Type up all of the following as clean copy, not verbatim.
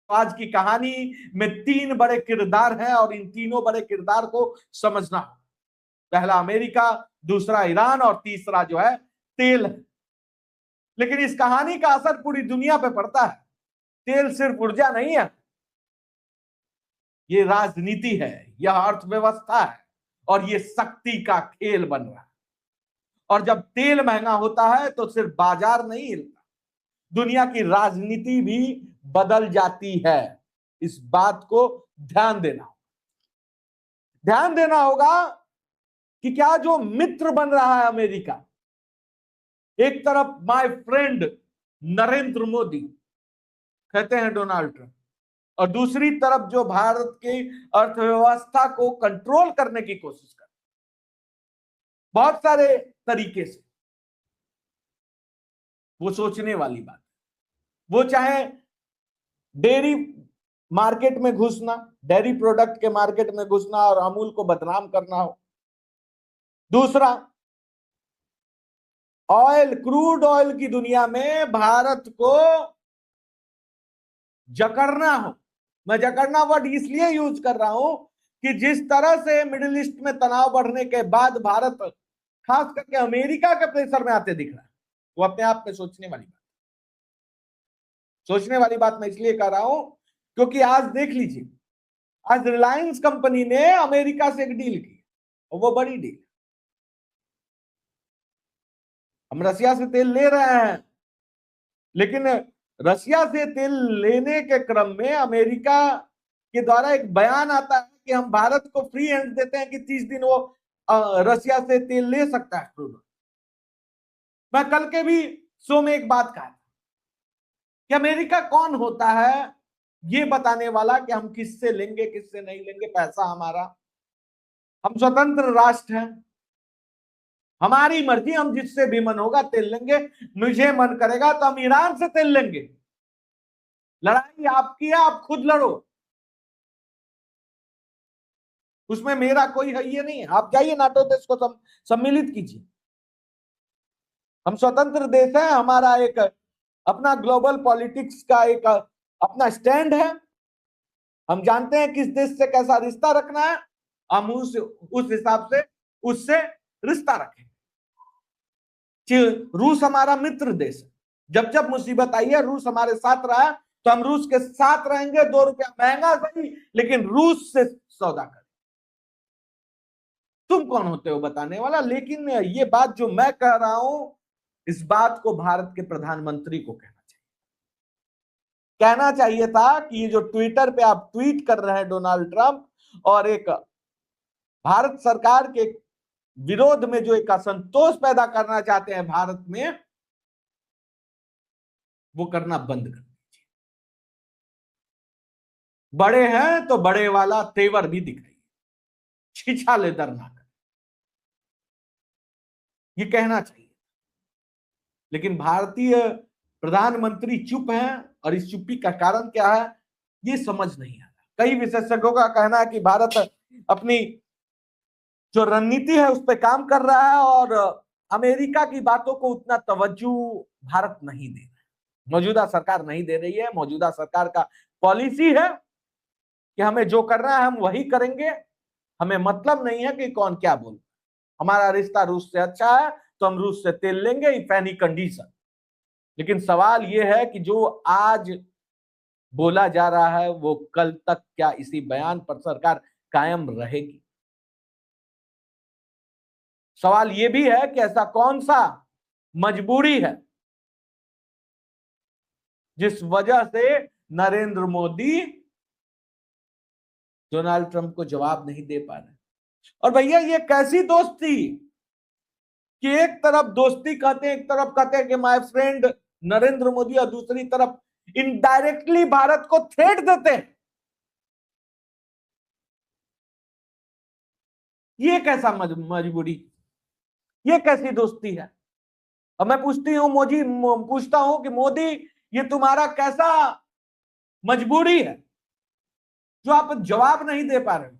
आज की कहानी में 3 बड़े किरदार हैं और इन तीनों बड़े किरदार को समझना। पहला अमेरिका, दूसरा ईरान और तीसरा जो है तेल है। लेकिन इस कहानी का असर पूरी दुनिया पे पड़ता है। तेल सिर्फ ऊर्जा नहीं है, ये राजनीति है, यह अर्थव्यवस्था है और ये शक्ति का खेल बन रहा है। और जब तेल महंगा होता है तो सिर्फ बाजार नहीं हिलता, दुनिया की राजनीति भी बदल जाती है। इस बात को ध्यान देना होगा कि क्या जो मित्र बन रहा है अमेरिका, एक तरफ माय फ्रेंड नरेंद्र मोदी कहते हैं डोनाल्ड ट्रंप, और दूसरी तरफ जो भारत की अर्थव्यवस्था को कंट्रोल करने की कोशिश कर बहुत सारे तरीके से, वो सोचने वाली बात। वो चाहे डेयरी मार्केट में घुसना, डेयरी प्रोडक्ट के मार्केट में घुसना और अमूल को बदनाम करना हो, दूसरा क्रूड ऑयल की दुनिया में भारत को जकड़ना हो। मैं जकड़ना वर्ड इसलिए यूज कर रहा हूं कि जिस तरह से मिडिल ईस्ट में तनाव बढ़ने के बाद भारत खास करके अमेरिका के प्रेशर में आते दिख रहा है, वो अपने आप में सोचने वाली बात मैं इसलिए कर रहा हूं क्योंकि आज देख लीजिए, आज रिलायंस कंपनी ने अमेरिका से एक डील की और वो बड़ी डील। हम रसिया से तेल ले रहे हैं, लेकिन रसिया से तेल लेने के क्रम में अमेरिका के द्वारा एक बयान आता है कि हम भारत को फ्री हैंड देते हैं कि 30 दिन वो रसिया से तेल ले सकता है क्रूड। मैं कल के भी शो में एक बात कहा कि अमेरिका कौन होता है ये बताने वाला कि हम किससे लेंगे किससे नहीं लेंगे, पैसा हमारा, हम स्वतंत्र राष्ट्र हैं, हमारी मर्जी, हम जिससे भी मन होगा तेल लेंगे। मुझे मन करेगा तो हम ईरान से तेल लेंगे, लड़ाई आपकी है, आप खुद लड़ो, उसमें मेरा कोई है ये नहीं है। आप जाइए नाटो देश को सम्मिलित कीजिए, हम स्वतंत्र देश है, हमारा एक अपना ग्लोबल पॉलिटिक्स का एक अपना स्टैंड है, हम जानते हैं किस देश से कैसा रिश्ता रखना है, हम उस हिसाब से उससे रिश्ता रखें। रूस हमारा मित्र देश है, जब जब मुसीबत आई है रूस हमारे साथ रहा, तो हम रूस के साथ रहेंगे, 2 रुपया महंगा सही, लेकिन रूस से सौदा करें। तुम कौन होते हो बताने वाला? लेकिन ये बात जो मैं कह रहा हूं, इस बात को भारत के प्रधानमंत्री को कहना चाहिए था कि ये जो ट्विटर पे आप ट्वीट कर रहे हैं डोनाल्ड ट्रंप, और एक भारत सरकार के विरोध में जो एक असंतोष पैदा करना चाहते हैं भारत में, वो करना बंद कर दीजिए। बड़े हैं तो बड़े वाला तेवर भी दिखाइए, छिछालेदर ना करें, ये कहना चाहिए। लेकिन भारतीय प्रधानमंत्री चुप हैं, और इस चुप्पी का कारण क्या है ये समझ नहीं आ रहा। कई विशेषज्ञों का कहना है कि भारत अपनी जो रणनीति है उस पर काम कर रहा है और अमेरिका की बातों को उतना तवज्जो भारत नहीं दे रहा है, मौजूदा सरकार नहीं दे रही है। मौजूदा सरकार का पॉलिसी है कि हमें जो करना है हम वही करेंगे, हमें मतलब नहीं है कि कौन क्या बोल। हमारा रिश्ता रूस से अच्छा है तो हम रूस से तेल लेंगे इफ एनी कंडीशन। लेकिन सवाल यह है कि जो आज बोला जा रहा है वो कल तक क्या इसी बयान पर सरकार कायम रहेगी? सवाल यह भी है कि ऐसा कौन सा मजबूरी है जिस वजह से नरेंद्र मोदी डोनाल्ड ट्रंप को जवाब नहीं दे पा रहे। और भैया ये कैसी दोस्ती कि एक तरफ दोस्ती कहते हैं, एक तरफ कहते हैं कि माय फ्रेंड नरेंद्र मोदी, और दूसरी तरफ इनडायरेक्टली भारत को थ्रेट देते हैं। ये कैसा मजबूरी, ये कैसी दोस्ती है? अब मैं पूछता हूं कि मोदी ये तुम्हारा कैसा मजबूरी है जो आप जवाब नहीं दे पा रहे?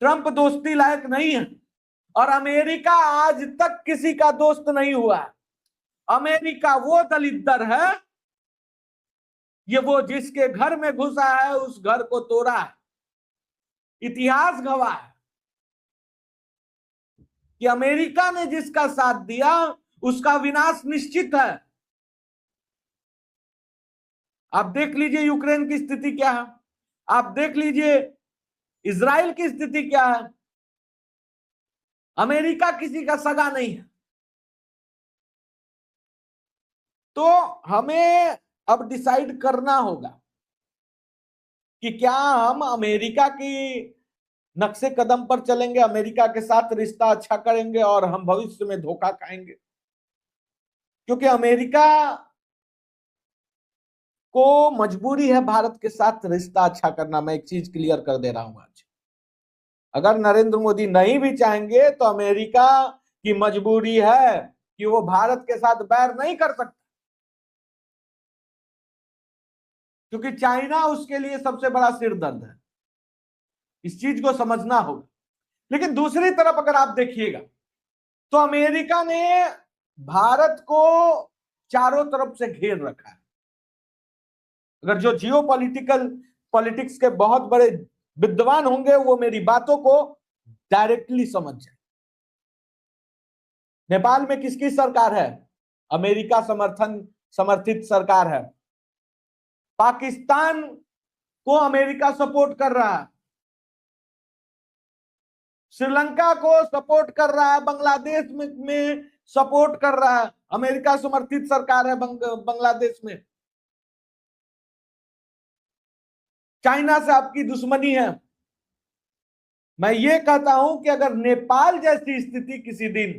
ट्रंप दोस्ती लायक नहीं है, और अमेरिका आज तक किसी का दोस्त नहीं हुआ है। अमेरिका वो दलिद्दर है ये वो जिसके घर में घुसा है उस घर को तोड़ा है। इतिहास गवाह है कि अमेरिका ने जिसका साथ दिया उसका विनाश निश्चित है। आप देख लीजिए यूक्रेन की स्थिति क्या है, आप देख लीजिए इजराइल की स्थिति क्या है। अमेरिका किसी का सगा नहीं है। तो हमें अब डिसाइड करना होगा कि क्या हम अमेरिका की नक्शे कदम पर चलेंगे, अमेरिका के साथ रिश्ता अच्छा करेंगे और हम भविष्य में धोखा खाएंगे। क्योंकि अमेरिका को मजबूरी है भारत के साथ रिश्ता अच्छा करना। मैं एक चीज क्लियर कर दे रहा हूं आज, अगर नरेंद्र मोदी नहीं भी चाहेंगे तो अमेरिका की मजबूरी है कि वो भारत के साथ बैर नहीं कर सकता, क्योंकि चाइना उसके लिए सबसे बड़ा सिरदर्द है। इस चीज को समझना होगा। लेकिन दूसरी तरफ अगर आप देखिएगा तो अमेरिका ने भारत को चारों तरफ से घेर रखा है। अगर जो पॉलिटिक्स के बहुत बड़े विद्वान होंगे वो मेरी बातों को डायरेक्टली समझ जाए। नेपाल में किसकी सरकार है? अमेरिका समर्थित सरकार है। पाकिस्तान को अमेरिका सपोर्ट कर रहा है, श्रीलंका को सपोर्ट कर रहा है, बांग्लादेश में सपोर्ट कर रहा है। अमेरिका समर्थित सरकार है बांग्लादेश में। चाइना से आपकी दुश्मनी है। मैं ये कहता हूं कि अगर नेपाल जैसी स्थिति किसी दिन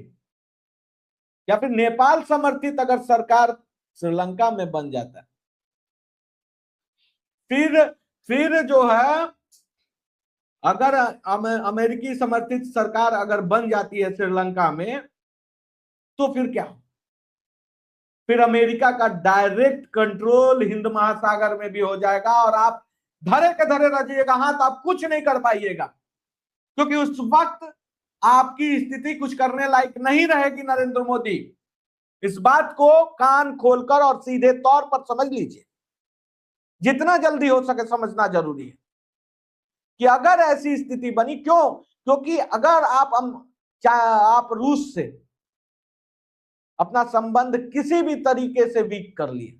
या फिर नेपाल समर्थित अगर सरकार श्रीलंका में बन जाता है, फिर जो है अगर अमेरिकी समर्थित सरकार अगर बन जाती है श्रीलंका में, तो फिर क्या हो? फिर अमेरिका का डायरेक्ट कंट्रोल हिंद महासागर में भी हो जाएगा और आप धरे के धरे रहिएगा, हाथ आप कुछ नहीं कर पाइएगा, क्योंकि उस वक्त आपकी स्थिति कुछ करने लायक नहीं रहेगी। नरेंद्र मोदी, इस बात को कान खोलकर और सीधे तौर पर समझ लीजिए, जितना जल्दी हो सके समझना जरूरी है कि अगर ऐसी स्थिति बनी, क्योंकि अगर आप रूस से अपना संबंध किसी भी तरीके से वीक कर लिए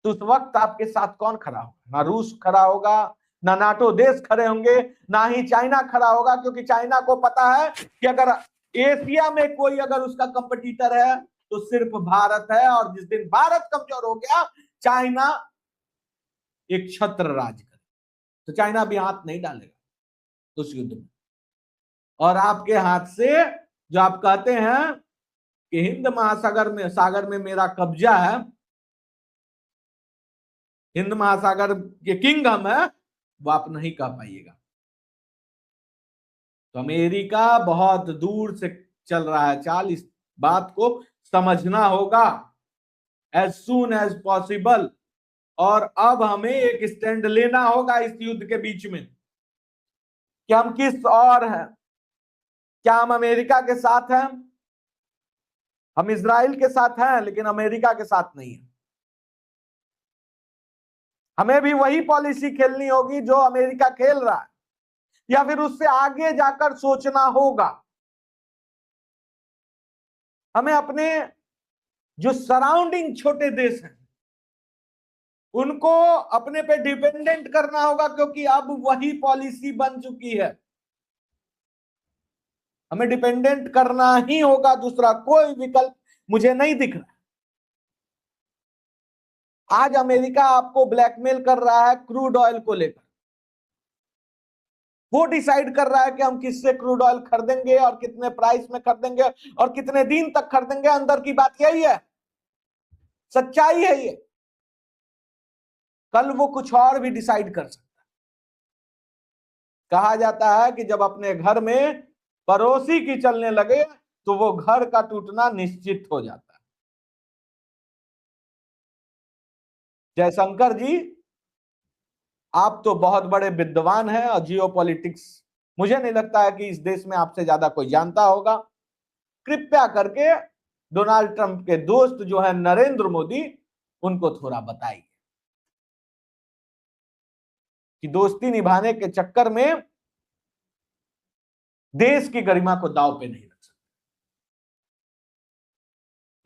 तो उस वक्त आपके साथ कौन खड़ा होगा? ना रूस खड़ा होगा, ना नाटो देश खड़े होंगे, ना ही चाइना खड़ा होगा, क्योंकि चाइना को पता है कि अगर एशिया में कोई अगर उसका कंपटीटर है तो सिर्फ भारत है, और जिस दिन भारत कमजोर हो गया चाइना एक छत्र राज करे, तो चाइना भी हाथ नहीं डालेगा उस युद्ध में। और आपके हाथ से जो आप कहते हैं कि हिंद महासागर में मेरा कब्जा है, हिंद महासागर के किंग हम है, वो आप नहीं कह पाइएगा। तो अमेरिका बहुत दूर से चल रहा है चाल, इस बात को समझना होगा एज सून एज पॉसिबल। और अब हमें एक स्टैंड लेना होगा इस युद्ध के बीच में कि हम किस और हैं। क्या हम अमेरिका के साथ हैं? हम इजराइल के साथ हैं लेकिन अमेरिका के साथ नहीं है। हमें भी वही पॉलिसी खेलनी होगी जो अमेरिका खेल रहा है, या फिर उससे आगे जाकर सोचना होगा। हमें अपने जो सराउंडिंग छोटे देश हैं उनको अपने पे डिपेंडेंट करना होगा, क्योंकि अब वही पॉलिसी बन चुकी है। हमें डिपेंडेंट करना ही होगा, दूसरा कोई विकल्प मुझे नहीं दिख रहा। आज अमेरिका आपको ब्लैकमेल कर रहा है क्रूड ऑयल को लेकर। वो डिसाइड कर रहा है कि हम किससे क्रूड ऑयल खरीदेंगे और कितने प्राइस में खरीदेंगे और कितने दिन तक खरीदेंगे। अंदर की बात यही है, सच्चाई है ये। कल वो कुछ और भी डिसाइड कर सकता है। कहा जाता है कि जब अपने घर में पड़ोसी की चलने लगे तो वो घर का टूटना निश्चित हो जाता है। जयशंकर जी, आप तो बहुत बड़े विद्वान हैं और जियोपॉलिटिक्स मुझे नहीं लगता है कि इस देश में आपसे ज्यादा कोई जानता होगा। कृपया करके डोनाल्ड ट्रंप के दोस्त जो है नरेंद्र मोदी, उनको थोड़ा बताइए। कि दोस्ती निभाने के चक्कर में देश की गरिमा को दांव पे नहीं रख सकते।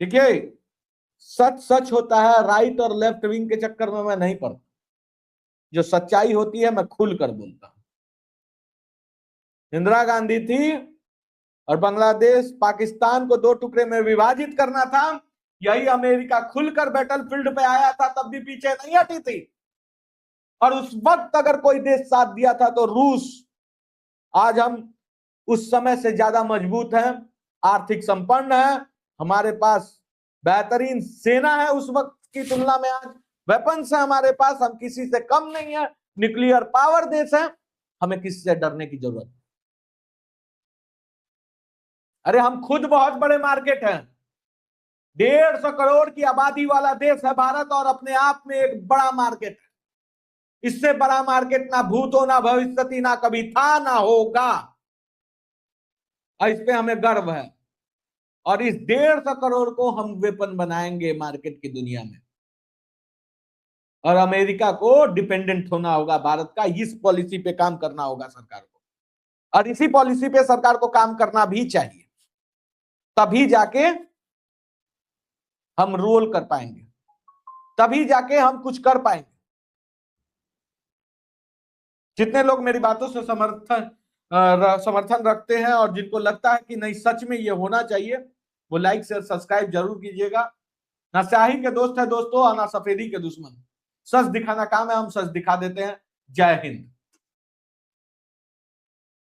देखिए, सच सच होता है, राइट और लेफ्ट विंग के चक्कर में मैं नहीं पड़ता। जो सच्चाई होती है मैं खुलकर बोलता हूं। इंदिरा गांधी थी और बांग्लादेश पाकिस्तान को दो टुकड़े में विभाजित करना था, यही अमेरिका खुलकर बैटलफील्ड पे आया था, तब भी पीछे नहीं हटी थी। और उस वक्त अगर कोई देश साथ दिया था तो रूस। आज हम उस समय से ज्यादा मजबूत हैं, आर्थिक संपन्न है, हमारे पास बेहतरीन सेना है उस वक्त की तुलना में। आज वेपन्स है हमारे पास, हम किसी से कम नहीं है, न्यूक्लियर पावर देश है, हमें किसी से डरने की जरूरत नहीं। अरे हम खुद बहुत बड़े मार्केट हैं, 150 करोड़ की आबादी वाला देश है भारत, और अपने आप में एक बड़ा मार्केट है। इससे बड़ा मार्केट ना भूतो ना भविष्यति ना कभी था ना होगा, और इस पे हमें गर्व है। और इस 150 करोड़ को हम वेपन बनाएंगे मार्केट की दुनिया में, और अमेरिका को डिपेंडेंट होना होगा भारत का। इस पॉलिसी पे काम करना होगा सरकार को, और इसी पॉलिसी पे सरकार को काम करना भी चाहिए, तभी जाके हम रोल कर पाएंगे, तभी जाके हम कुछ कर पाएंगे। जितने लोग मेरी बातों से समर्थन रखते हैं और जिनको लगता है कि नहीं सच में ये होना चाहिए, वो लाइक शेयर सब्सक्राइब जरूर कीजिएगा। ना स्याही के दोस्त है दोस्तों और ना सफेदी के दुश्मन। सच दिखाना काम है, हम सच दिखा देते हैं। जय हिंद।